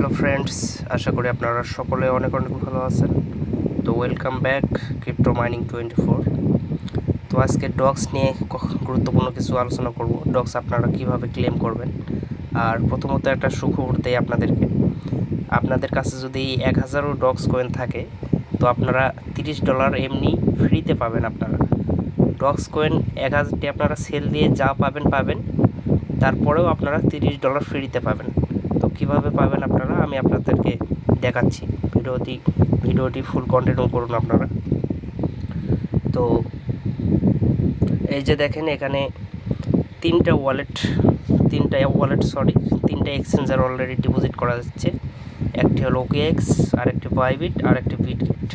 Hello friends, আশা করি আপনারা সকলে অনেক অনেক ভালো আছেন। তো ওয়েলকাম ব্যাক ক্রিপ্টো মাইনিং 24। তো আজকে ডগস নিয়ে গুরুত্বপূর্ণ কিছু আলোচনা করব। ডগস আপনারা কিভাবে ক্লেম করবেন। আর প্রথমত একটা সুখবর দেই আপনাদেরকে, আপনাদের কাছে যদি 1000ও ডগস কয়েন থাকে তো আপনারা $30 এমনি ফ্রিতে পাবেন। আপনারা ডগস কয়েন 1000টি আপনারা সেল দিয়ে যা পাবেন, তারপরেও আপনারা $30 ফ্রিতে পাবেন। তো কীভাবে পাবেন আপনারা, আমি আপনাদেরকে দেখাচ্ছি। ভিডিওটি ফুল কন্টিনিউ করুন আপনারা। তো এই যে দেখেন, এখানে তিনটা এক্সচেঞ্জার অলরেডি ডিপোজিট করা যাচ্ছে। একটি হলো OKX, আর একটি বাইবিট, আর একটি বিটগেট।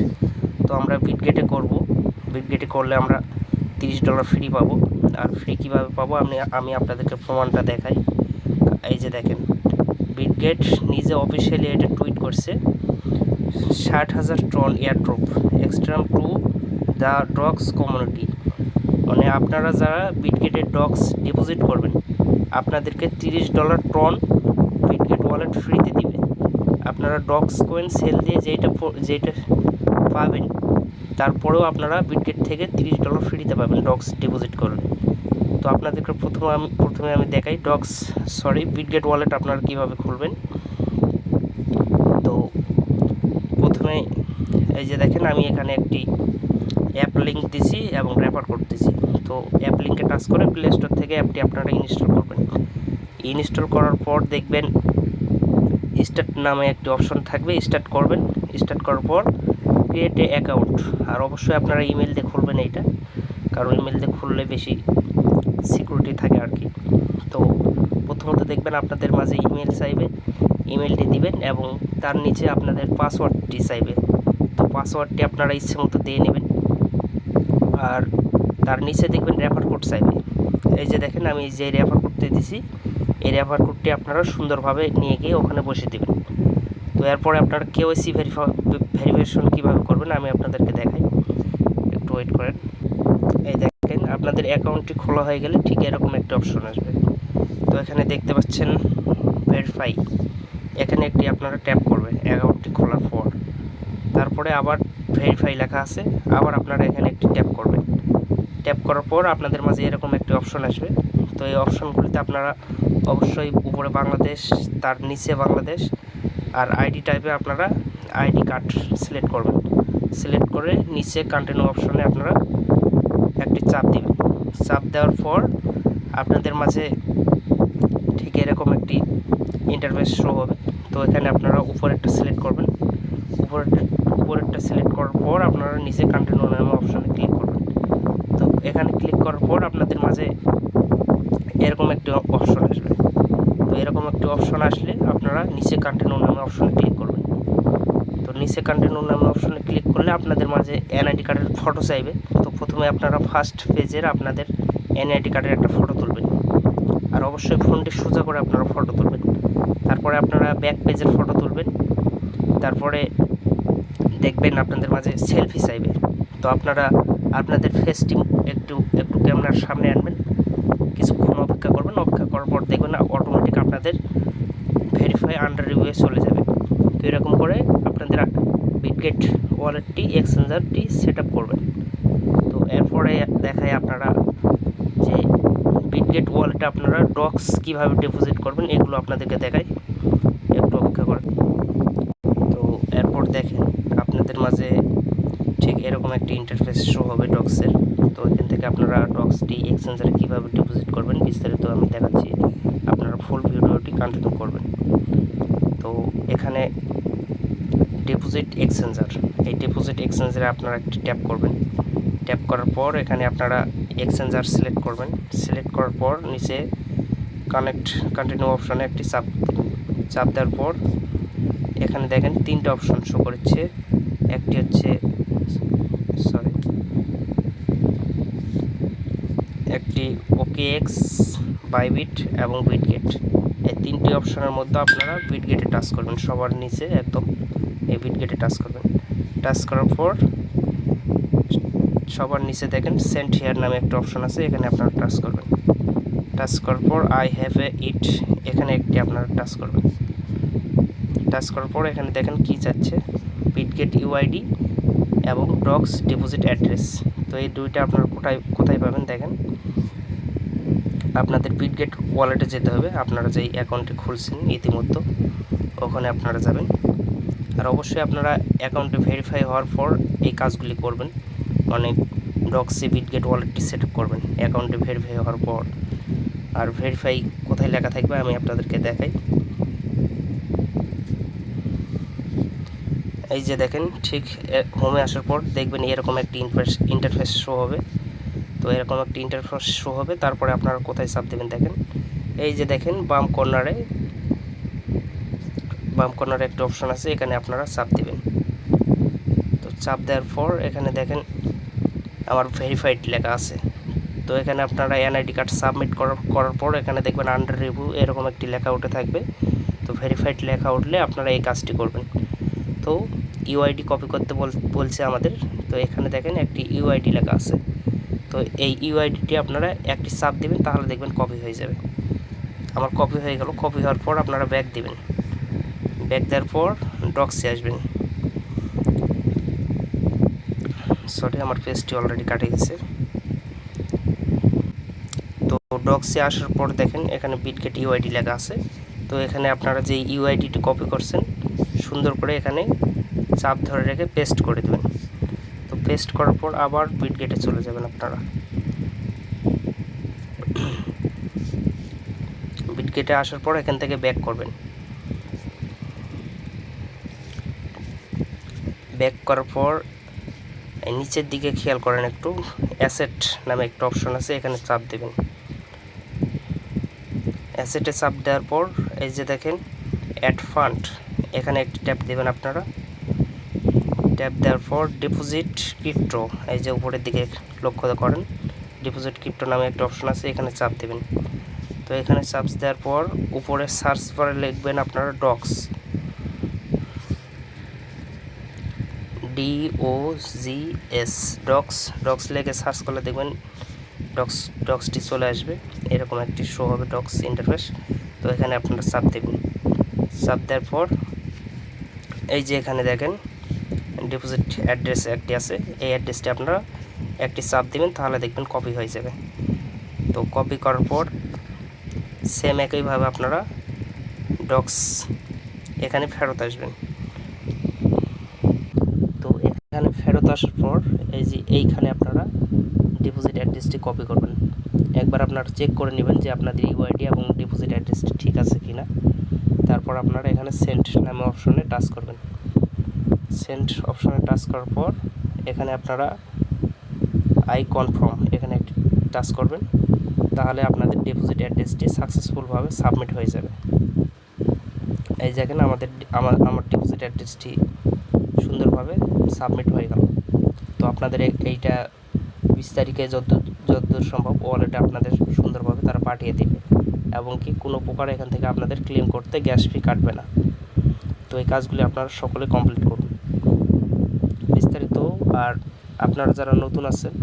তো আমরা বিটগেটে করব। বিটগেটে করলে আমরা $30 ফ্রি পাবো। আর ফ্রি কীভাবে পাবো আমি আপনাদেরকে প্রমাণটা দেখাই। এই যে দেখেন, বিটগেট নিজে অফিসিয়ালি এটা টুইট করছে, 60,000 টন এয়ারড্রপ এক্সট্রাম টু দ্য ডগস কমিউনিটি। মানে আপনারা যারা বিটগেটের ডগস ডিপোজিট করবেন, আপনাদেরকে $30 টন বিটগেট ওয়ালেট ফ্রিতে দিবে। আপনারা ডগস কয়েন সেল দিয়ে যেটা পাবেন, তারপরেও আপনারা বিটগেট থেকে $30 ফ্রিতে পাবেন ডগস ডিপোজিট করলে। তো আপনাদেরকে প্রথমে আমি দেখাই বিটগেট ওয়ালেট আপনারা কীভাবে খুলবেন। তো প্রথমে এই যে দেখেন, আমি এখানে একটি অ্যাপ লিঙ্ক দিছি এবং রেফার কোড দিছি। তো অ্যাপ লিঙ্কে টাচ করে প্লে স্টোর থেকে অ্যাপটি আপনারা ইনস্টল করবেন। ইনস্টল করার পর দেখবেন স্টার্ট নামে একটি অপশন থাকবে, স্টার্ট করবেন। স্টার্ট করার পর ক্রিয়েট এ অ্যাকাউন্ট, আর অবশ্যই আপনারা ইমেল দিয়ে খুলবেন এইটা, কারণ ইমেল দিয়ে খুললে বেশি সিকিউরিটি থাকে আর কি। তো প্রথমত দেখবেন আপনাদের মাঝে ইমেল চাইবে, ইমেলটি দিবেন এবং তার নিচে আপনাদের পাসওয়ার্ডটি চাইবে। তো পাসওয়ার্ডটি আপনারা ইচ্ছে মতো দিয়ে নেবেন। আর তার নিচে দেখবেন রেফার কোড চাইবে। এই যে দেখেন, আমি যে রেফার কোডটি দিছি, এই রেফার কোডটি আপনারা সুন্দরভাবে নিয়ে গিয়ে ওখানে বসে দেবেন। তো এরপরে আপনারা KYC ভেরিফিকেশন কীভাবে করবেন আমি আপনাদেরকে দেখাই, একটু ওয়েট করেন। এই দেখেন, আপনাদের অ্যাকাউন্টটি খোলা হয়ে গেলে ঠিক এরকম একটা অপশন আসবে। তো এখানে দেখতে পাচ্ছেন ভেরিফাই, এখানে একটি আপনারা ট্যাপ করবেন অ্যাকাউন্টটি খোলার পর। তারপরে আবার ভেরিফাই লেখা আছে, আবার আপনারা এখানে একটি ট্যাপ করবেন। ট্যাপ করার পর আপনাদের মাঝে এরকম একটি অপশন আসবে। তো এই অপশনগুলিতে আপনারা অবশ্যই উপরে বাংলাদেশ, তার নিচে বাংলাদেশ, আর আইডি টাইপে আপনারা আইডি কার্ড সিলেক্ট করবেন। সিলেক্ট করে নিচে কন্টিনিউ অপশনে আপনারা একটি চাপ দেবেন। চাপ দেওয়ার পর আপনাদের মাঝে ঠিক এরকম একটি ইন্টারফেস শো হবে। তো এখানে আপনারা উপরেরটা সিলেক্ট করবেন। উপরেরটা সিলেক্ট করার পর আপনারা নিচে কন্টিনিউ নামে অপশনে ক্লিক করবেন। তো এখানে ক্লিক করার পর আপনাদের মাঝে এরকম একটি অপশন আসবে। তো এরকম একটি অপশন আসলে আপনারা নিচে কন্টিনিউ নামে অপশনে ক্লিক করবেন। তো নিচে কন্টিনিউ নামে অপশনে ক্লিক করলে আপনাদের মাঝে NID কার্ডের ফটো চাইবে। তো প্রথমে আপনারা ফার্স্ট পেজের আপনাদের NID কার্ডের একটা ফটো তুলবেন, আর অবশ্যই ফোনটি সোজা করে আপনারা ফটো তুলবেন। তারপরে আপনারা ব্যাক পেজের ফটো তুলবেন। তারপরে দেখবেন আপনাদের মাঝে সেলফি চাইবে। তো আপনারা আপনাদের ফেসটি একটু ক্যামেরার সামনে আনবেন, কিছুক্ষণ অপেক্ষা করবেন। অপেক্ষা করার পর দেখবেন অটোমেটিক আপনাদের ভেরিফাই আন্ডার রিভিউ চলে যাবে। তো এরকম করে আপনাদের বিটগেট ওয়ালেটটি এক্সচেঞ্জারটি সেট আপ করবেন। তো এরপরে দেখায় আপনারা যে বিটগেট ওয়ালেটে আপনারা ডগস কীভাবে ডিপোজিট করবেন, এগুলো আপনাদেরকে দেখাই, একটু অপেক্ষা করেন। তো এরপর দেখেন আপনাদের মাঝে ঠিক এরকম একটি ইন্টারফেস শো হবে ডগসের। তো এখান থেকে আপনারা ডগসটি এক্সচেঞ্জারে কীভাবে ডিপোজিট করবেন বিস্তারিত আমি দেখাচ্ছি, আপনারা ফুল ভিডিওটি কন্টিনিউ করবেন। তো এখানে ডিপোজিট এক্সচেঞ্জার, এই ডিপোজিট এক্সচেঞ্জারে আপনারা একটি ট্যাপ করবেন। ট্যাপ করার পর এখানে আপনারা এক্সচেঞ্জার সিলেক্ট করবেন। সিলেক্ট করার পর নিচে কন্টিনিউ অপশনে একটি চাপ দেওয়ার পর এখানে দেখেন তিনটা অপশন শো করছে। একটি হচ্ছে একটি OKX, বাইবিট এবং বিটগেট। এই তিনটি অপশনের মধ্যে আপনারা বিটগেটে টাচ করবেন। সবার নিচে একদম এই বিটগেটে টাচ করবেন। টাচ করার পর সবার নিচে দেখেন সেন্ড হিয়ার নামে একটা অপশন আছে, এখানে আপনারা টাচ করবেন। টাচ করার পর আই হ্যাভ এ ইট, এখানে একটি আপনারা টাচ করবেন। টাচ করার পর এখানে দেখেন কি চাচ্ছে, বিটগেট ইউআইডি এবং ডক্স ডিপোজিট অ্যাড্রেস। তো এই দুইটা আপনারা কোথায় পাবেন দেখেন, আপনাদের বিটগেট ওয়ালেটে যেতে হবে, আপনারা যেই অ্যাকাউন্টটি খুলছেন ইতিমধ্যে ওখানে আপনারা যাবেন। আর অবশ্যই আপনারা অ্যাকাউন্টে ভেরিফাই হওয়ার পর এই কাজগুলি করবেন, মানে ডক্সে বিটগেট ওয়ালেটটি সেট আপ করবেন অ্যাকাউন্টে ভেরিফাই হওয়ার পর। আর ভেরিফাই কোথায় লেখা থাকবে আমি আপনাদেরকে দেখাই। এই যে দেখেন, ঠিক হোমে আসার পর দেখবেন এরকম একটি ইন্টারফেস শো হবে। তো এরকম একটি ইন্টারফেস শো হবে, তারপরে আপনারা কোথায় চাপ দেবেন দেখেন, এই যে দেখেন বাম কর্নারে একটা অপশন আছে, এখানে আপনারা চাপ দেবেন। তো চাপ দেওয়ার পর এখানে দেখেন আমার ভেরিফাইড লেখা আছে। তো এখানে আপনারা এনআইডি কার্ড সাবমিট করার পর এখানে দেখবেন আন্ডার রিভিউ এরকম একটি লেখা উঠে থাকবে। তো ভেরিফাইড লেখা উঠলে আপনারা এই কাজটি করবেন। তো ইউআইডি কপি করতে বলছে আমাদের। তো এখানে দেখেন একটি ইউআইডি লেখা আছে, তো এই ইউআইডিটি আপনারা একটি চাপ দেবেন, তাহলে দেখবেন কপি হয়ে যাবে। আমার কপি হয়ে গেল। কপি হওয়ার পর আপনারা ব্যাক দিবেন, ব্যাক দেওয়ার পর ডক্সে আসবেন। সরি, আমার পেজটি অলরেডি কাটে গেছে। তো ডক্সে আসার পর দেখেন এখানে বিটগেট ইউআইডি লেখা আছে। তো এখানে আপনারা যে ইউআইডিটি কপি করছেন সুন্দর করে এখানে চাপ ধরে রেখে পেস্ট করে দেবেন। তো পেস্ট করার পর আবার বিটগেটে চলে যাবেন আপনারা। বিটগেটে আসার পর এখান থেকে ব্যাক করবেন। ব্যাক করার পর নিচের দিকে খেয়াল করেন একটু, অ্যাসেট নামে একটা অপশন আছে, এখানে চাপ দেবেন। অ্যাসেটে চাপ দেওয়ার পর এই যে দেখেন অ্যাড ফান্ড, এখানে একটি ট্যাপ দেবেন আপনারা। ট্যাপ দেওয়ার পর ডিপোজিট ক্রিপ্টো, এই যে উপরের দিকে লক্ষ্য করেন ডিপোজিট ক্রিপ্টো নামে একটা অপশন আছে, এখানে চাপ দেবেন। তো এখানে চাপ দেওয়ার পর উপরে সার্চ বারে লিখবেন আপনারা ডক্স, DOGS, ডক্স লিখে সার্চ করলে দেখবেন ডক্সটি চলে আসবে, এরকম একটি শো হবে ডক্স ইন্টারফেস। তো এখানে আপনারা চাপ দেবেন। চাপ দেওয়ার পর এই যে এখানে দেখেন ডিপোজিট অ্যাড্রেস একটি আছে, এই অ্যাড্রেসটি আপনারা একটি চাপ দেবেন, তাহলে দেখবেন কপি হয়ে যাবে। তো কপি করার পর সেম একইভাবে আপনারা ডক্স এখানে ফেরত আসবেন। তো এখানে ফেরত আসার পর এই যে এইখানে আপনারা ডিপোজিট অ্যাড্রেসটি কপি করবেন। একবার আপনারা চেক করে নেবেন যে আপনাদের ইউআইডি এবং ডিপোজিট অ্যাড্রেসটি ঠিক আছে কিনা। তারপর আপনারা এখানে সেন্ড নামে অপশনে টাচ করবেন। সেন্ড অপশনে টাচ করার পর এখানে আপনারা আই কনফার্ম এখানে একটি টাচ করবেন, তাহলে আপনাদের ডিপোজিট অ্যাড্রেসটি সাকসেসফুলভাবে সাবমিট হয়ে যাবে। এই দেখেন আমার ডিপোজিট অ্যাড্রেসটি সুন্দরভাবে সাবমিট হয়ে গেল। তো আপনাদের এইটা 20 তারিখে যতদূর সম্ভব ওয়ালেটে আপনাদের সুন্দরভাবে তারা পাঠিয়ে দেবে, এবং কি কোনো প্রকার এখান থেকে আপনাদের ক্লেম করতে গ্যাস ফি কাটবে না। তো এই কাজগুলি আপনারা সকলে কমপ্লিট করুন বিস্তারিত। আর আপনারা যারা নতুন আছেন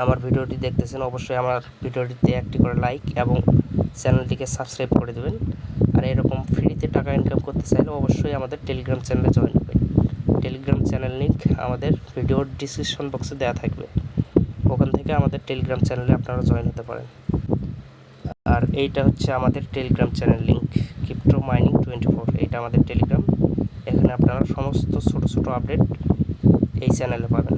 আমার ভিডিওটি দেখতেছেন, অবশ্যই আমার ভিডিওটিতে একটি করে লাইক এবং চ্যানেলটিকে সাবস্ক্রাইব করে দেবেন। আর এরকম ফ্রিতে টাকা ইনকাম করতে চাইলে অবশ্যই আমাদের টেলিগ্রাম চ্যানেলে জয়েন করবেন। টেলিগ্রাম চ্যানেল লিঙ্ক আমাদের ভিডিওর ডিসক্রিপশন বক্সে দেওয়া থাকবে, ওখান থেকে আমাদের টেলিগ্রাম চ্যানেলে আপনারা জয়েন হতে পারেন। আর এইটা হচ্ছে আমাদের Telegram channel link, crypto mining 24, এইটা আমাদের টেলিগ্রাম। এখানে আপনারা সমস্ত ছোট ছোট আপডেট এই চ্যানেলে পাবেন।